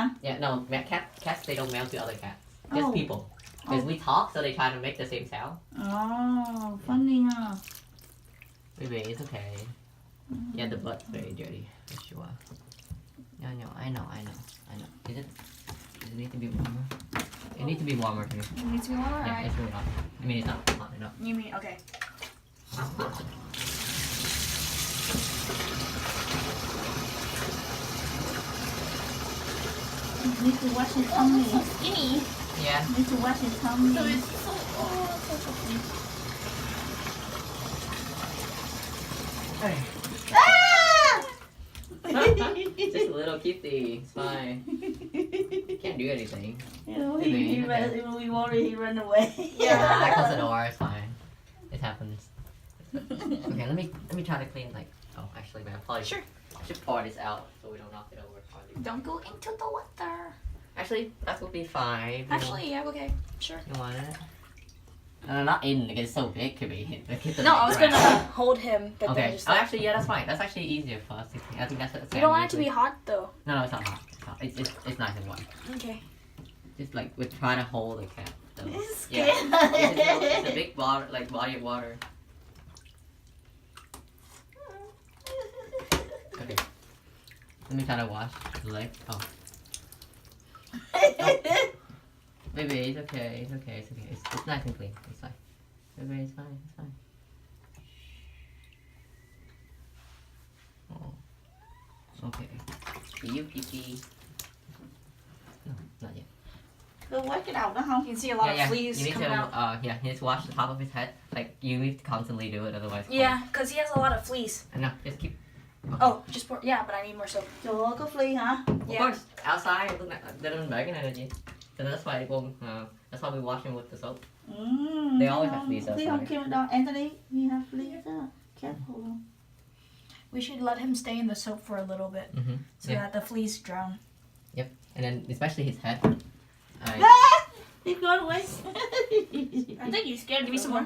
hả? Yeah, no, cats they don't meow to other cats. Just Oh. people. Because we talk, so they try to make the same sound. Oh, funny huh? Maybe it's okay. Yeah, the butt's very dirty, for sure. Yeah, I know. Does it need to be warmer? It needs to be warmer to me. It needs to be warmer? Yeah, Alright. it's really hot. I mean, it's not hot enough. You mean, okay. Need to wash his tummy. Skinny. Yeah. Need to wash his tummy. So it's so, oh, it's so skinny. Just a little kitty. It's fine. Can't do anything. You know, we worry he run away. Yeah, I close the door. It's fine. It happens. Okay, let me try to clean like. Oh, actually, man, probably Sure. should pour this out so we don't knock it over. Probably. Don't go into the water. Actually, that would be fine. Actually, yeah, okay. Sure. You want it? No, not in. Like, it's so big to be hit. No, I was gonna hold him, but then Okay. just Oh, like... actually, yeah, that's fine. That's actually easier for us to clean. I think that's. You don't want it to be hot, though. No, it's not hot. It's nice and warm. Okay. Just like we're trying to hold the cat. So. It's Yeah. scared. It's a big water, like body of water. Okay. Let me try to wash the leg. Oh. Baby, it's okay. It's nice and clean. It's fine. Baby, it's fine. Oh. Okay. See you, Kiki. No, not yet. Cứ quét cái đầu nó không? You can see a lot of fleas You need coming out. to, you need to wash the top of his head. Like, you need to constantly do it, otherwise. Yeah, because he has a lot of fleas. No, just keep. Oh, just pour... Yeah, but I need more soap. Trời ơi, có flea hả? Of Yeah. course, outside, look like they don't make an energy. So that's why it won't, that's why we wash him with the soap. They always have fleas Flea không outside. kêu đâu. Anthony, you have fleas too. Careful. We should let him stay in the soap for a little bit so Yeah. that the fleas drown. Yep, and then especially his head. He's going away. I think you scared. Give me some more.